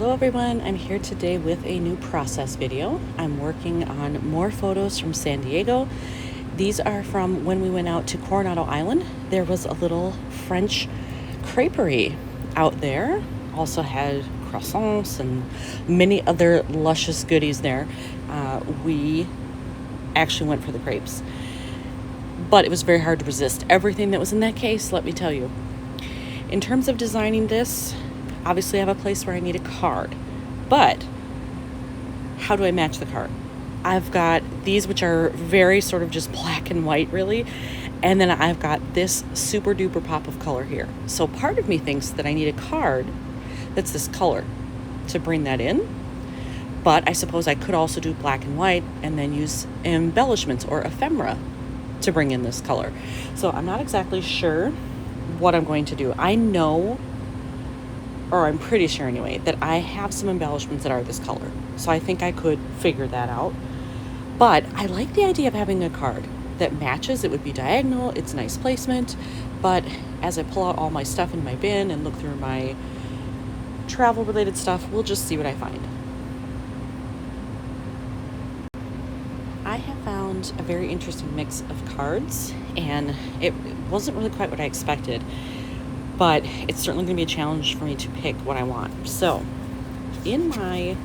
Hello everyone, I'm here today with a new process video. I'm working on more photos from San Diego. These are from when we went out to Coronado Island. There was a little French creperie out there. Also had croissants and many other luscious goodies there. We actually went for the crepes, but it was very hard to resist everything that was in that case, let me tell you. In terms of designing this, obviously I have a place where I need a card, but how do I match the card? I've got these, which are very sort of just black and white really, and then I've got this super duper pop of color here. So part of me thinks that I need a card that's this color to bring that in, but I suppose I could also do black and white and then use embellishments or ephemera to bring in this color. So I'm not exactly sure what I'm going to do. I know, or I'm pretty sure anyway, that I have some embellishments that are this color. So I think I could figure that out. But I like the idea of having a card that matches. It would be diagonal, it's nice placement, but as I pull out all my stuff in my bin and look through my travel related stuff, we'll just see what I find. I have found a very interesting mix of cards, and it wasn't really quite what I expected, but it's certainly going to be a challenge for me to pick what I want. So in my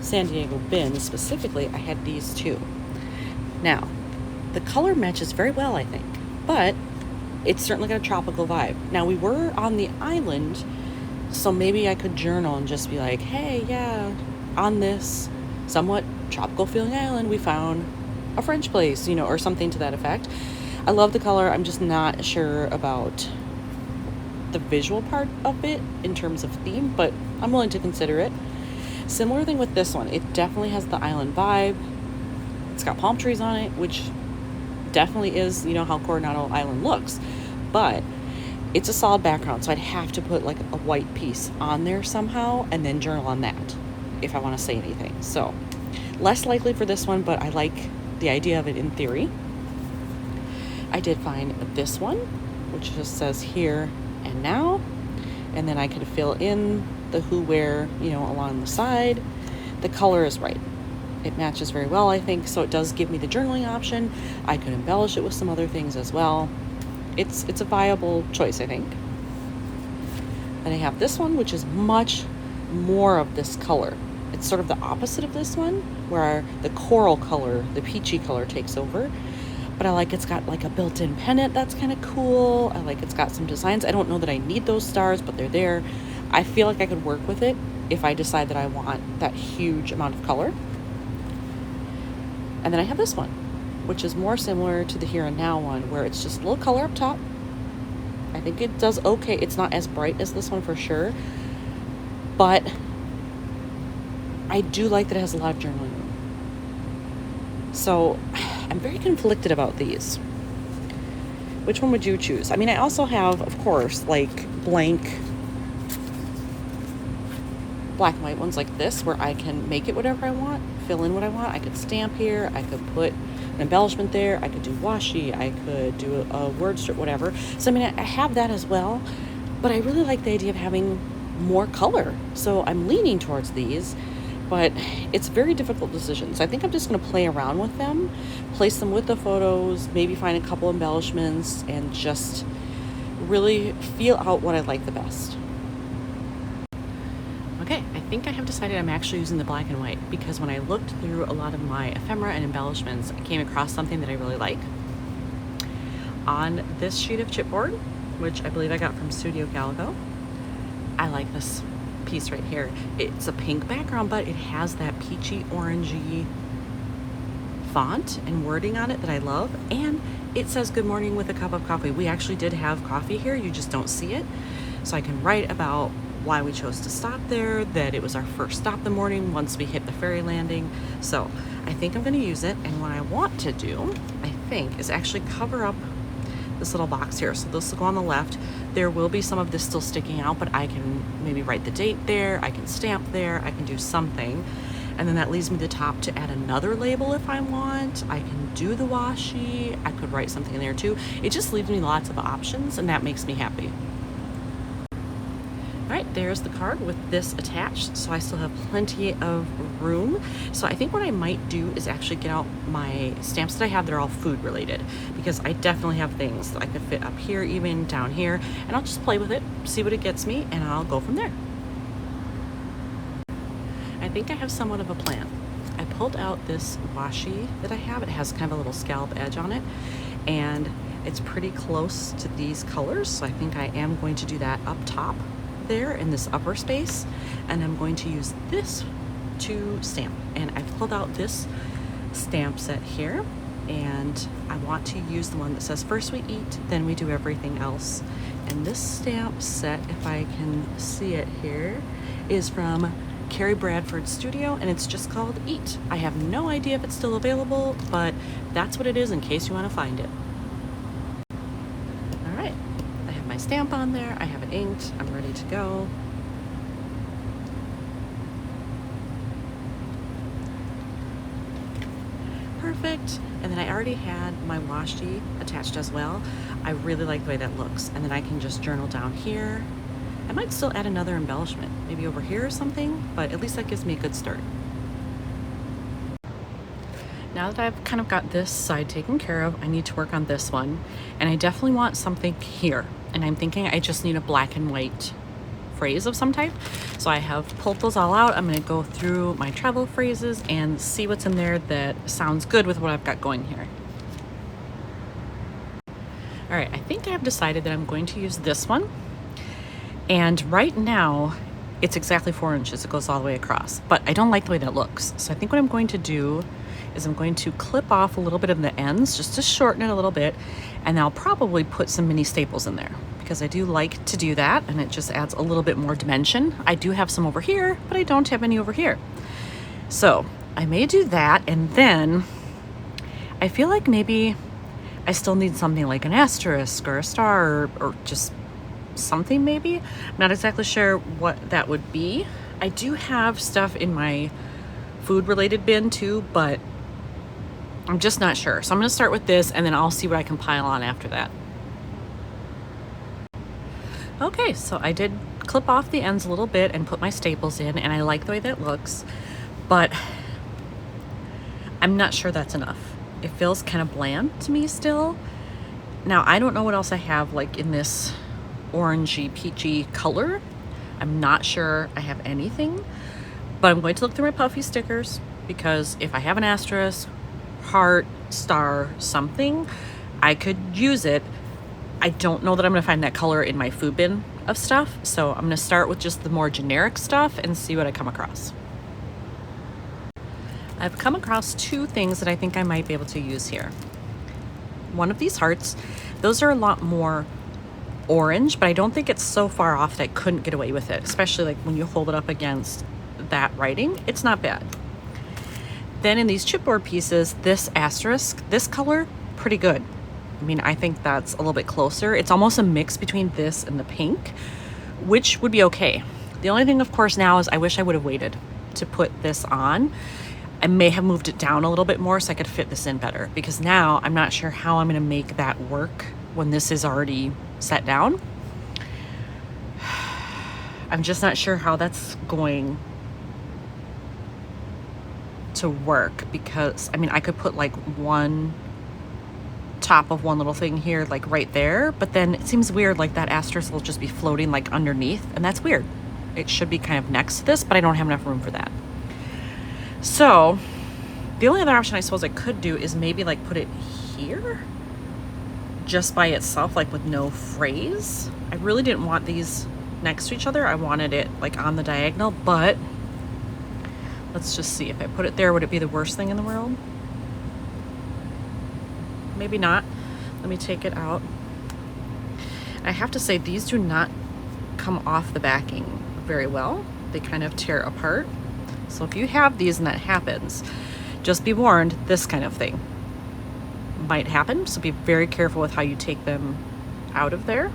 San Diego bin specifically, I had these two. Now, the color matches very well, I think, but it's certainly got a tropical vibe. Now, we were on the island, so maybe I could journal and just be like, hey, yeah, on this somewhat tropical feeling island, we found a French place, or something to that effect. I love the color. I'm just not sure about the visual part of it in terms of theme, but I'm willing to consider it. Similar thing with this one. It definitely has the island vibe. It's got palm trees on it, which definitely is, how Coronado Island looks, but it's a solid background, so I'd have to put like a white piece on there somehow and then journal on that if I want to say anything. So less likely for this one, but I like the idea of it in theory. I did find this one, which just says here and now, and then I could fill in the who, where, along the side. The color is right. It matches very well, I think, so it does give me the journaling option. I could embellish it with some other things as well. It's a viable choice, I think. And I have this one, which is much more of this color. It's sort of the opposite of this one, where the coral color, the peachy color, takes over. But I like it's got like a built-in pennant that's kind of cool. I like it's got some designs. I don't know that I need those stars, but they're there. I feel like I could work with it if I decide that I want that huge amount of color. And then I have this one, which is more similar to the here and now one, where it's just a little color up top. I think it does okay. It's not as bright as this one for sure, but I do like that it has a lot of journaling room. So I'm very conflicted about these. Which one would you choose? I mean, I also have, of course, like blank black and white ones like this, where I can make it whatever I want, fill in what I want. I could stamp here, I could put an embellishment there, I could do washi, I could do a word strip, whatever. So I mean, I have that as well, but I really like the idea of having more color. So I'm leaning towards these, but it's very difficult decisions. I think I'm just going to play around with them, place them with the photos, maybe find a couple embellishments, and just really feel out what I like the best. Okay, I think I have decided I'm actually using the black and white, because when I looked through a lot of my ephemera and embellishments, I came across something that I really like. On this sheet of chipboard, which I believe I got from Studio Calico, I like this piece right here. It's a pink background, but it has that peachy orangey font and wording on it that I love, and it says good morning with a cup of coffee. We actually did have coffee here, you just don't see it. So I can write about why we chose to stop there, that it was our first stop in the morning once we hit the ferry landing. So I think I'm going to use it, and what I want to do, I think, is actually cover up this little box here. So this will go on the left. There will be some of this still sticking out, but I can maybe write the date there, I can stamp there, I can do something. And then that leaves me the top to add another label if I want. I can do the washi, I could write something in there too. It just leaves me lots of options, and that makes me happy. All right, there's the card with this attached, so I still have plenty of room. So I think what I might do is actually get out my stamps that I have. They're all food related, because I definitely have things that I could fit up here, even down here, and I'll just play with it, see what it gets me, and I'll go from there. I think I have somewhat of a plan. I pulled out this washi that I have. It has kind of a little scallop edge on it, and it's pretty close to these colors, so I think I am going to do that up top there in this upper space, and I'm going to use this to stamp. And I've pulled out this stamp set here, and I want to use the one that says first we eat, then we do everything else. And this stamp set, if I can see it here, is from Carrie Bradford's studio, and it's just called Eat. I have no idea if it's still available, but that's what it is in case you want to find it. All right, I have my stamp on there, I have it inked, I'm ready to go. Perfect. And then I already had my washi attached as well. I really like the way that looks. And then I can just journal down here. I might still add another embellishment, maybe over here or something, but at least that gives me a good start. Now that I've kind of got this side taken care of, I need to work on this one. And I definitely want something here. And I'm thinking I just need a black and white phrase of some type. So I have pulled those all out. I'm going to go through my travel phrases and see what's in there that sounds good with what I've got going here. All right, I think I've decided that I'm going to use this one. And right now, it's exactly 4 inches. It goes all the way across, but I don't like the way that looks. So I think what I'm going to do is I'm going to clip off a little bit of the ends just to shorten it a little bit, and I'll probably put some mini staples in there because I do like to do that, and it just adds a little bit more dimension. I do have some over here, but I don't have any over here. So I may do that, and then I feel like maybe I still need something like an asterisk or a star or just something maybe. I'm not exactly sure what that would be. I do have stuff in my food related bin too, but I'm just not sure. So I'm going to start with this, and then I'll see what I can pile on after that. Okay, so I did clip off the ends a little bit and put my staples in, and I like the way that looks, but I'm not sure that's enough. It feels kind of bland to me still. Now, I don't know what else I have like in this orangey peachy color. I'm not sure I have anything, but I'm going to look through my puffy stickers, because if I have an asterisk, heart, star, something, I could use it. I don't know that I'm going to find that color in my food bin of stuff, so I'm going to start with just the more generic stuff and see what I come across. I've come across 2 things that I think I might be able to use here. One of these hearts, those are a lot more orange, but I don't think it's so far off that I couldn't get away with it, especially like when you hold it up against that writing. It's not bad. Then in these chipboard pieces, this asterisk, this color, pretty good. I mean, I think that's a little bit closer. It's almost a mix between this and the pink, which would be okay. The only thing, of course, now is I wish I would have waited to put this on. I may have moved it down a little bit more so I could fit this in better, because now I'm not sure how I'm going to make that work when this is already set down. I'm just not sure how that's going to work, because I mean, I could put like one top of one little thing here, like right there, but then it seems weird, like that asterisk will just be floating like underneath, and that's weird. It should be kind of next to this, but I don't have enough room for that. So the only other option I suppose I could do is maybe like put it here just by itself, like with no phrase. I really didn't want these next to each other. I wanted it like on the diagonal, but let's just see. If I put it there, would it be the worst thing in the world? Maybe not. Let me take it out. I have to say, these do not come off the backing very well. They kind of tear apart. So if you have these and that happens, just be warned, this kind of thing might happen. So be very careful with how you take them out of there.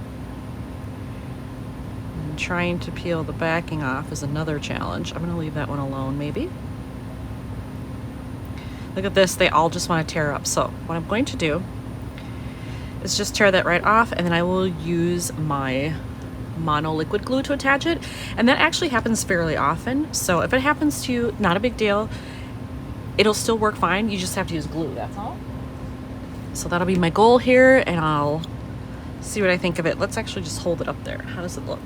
And trying to peel the backing off is another challenge. I'm going to leave that one alone maybe. Look at this, they all just want to tear up. So what I'm going to do is just tear that right off, and then I will use my mono liquid glue to attach it, and that actually happens fairly often. So if it happens to you, not a big deal. It'll still work fine. You just have to use glue, that's all. So that'll be my goal here, and I'll see what I think of it. Let's actually just hold it up there. How does it look?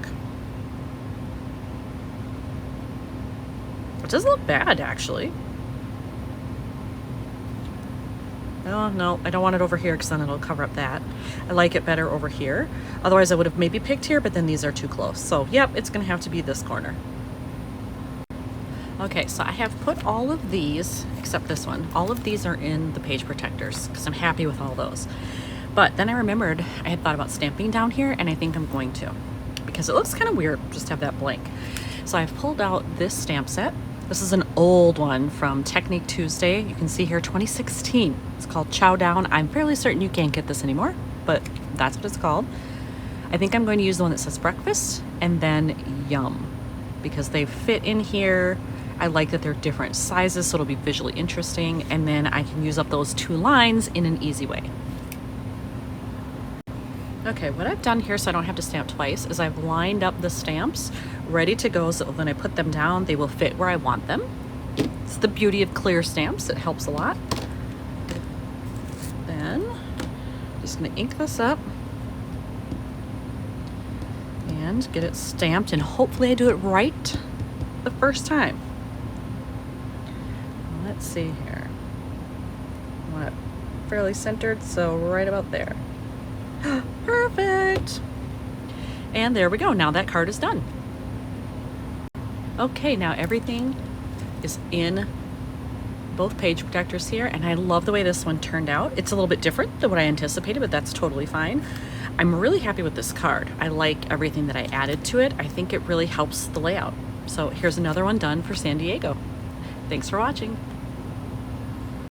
It doesn't look bad, actually. Oh, no, I don't want it over here because then it'll cover up that. I like it better over here. Otherwise, I would have maybe picked here, but then these are too close. So, yep, it's going to have to be this corner. Okay, so I have put all of these, except this one, all of these are in the page protectors because I'm happy with all those. But then I remembered I had thought about stamping down here, and I think I'm going to because it looks kind of weird just to have that blank. So I've pulled out this stamp set. This is an old one from Technique Tuesday. You can see here 2016. It's called Chow Down. I'm fairly certain you can't get this anymore, but that's what it's called. I think I'm going to use the one that says breakfast and then yum because they fit in here. I like that they're different sizes, so it'll be visually interesting, and then I can use up those two lines in an easy way. Okay, what I've done here so I don't have to stamp twice is I've lined up the stamps ready to go, so when I put them down, they will fit where I want them. It's the beauty of clear stamps. It helps a lot. Then, just gonna ink this up and get it stamped, and hopefully I do it right the first time. Let's see here. I want it fairly centered, so right about there. Perfect. And there we go. Now that card is done. Okay, now everything is in both page protectors here, and I love the way this one turned out. It's a little bit different than what I anticipated, but that's totally fine. I'm really happy with this card. I like everything that I added to it. I think it really helps the layout. So here's another one done for San Diego. Thanks for watching.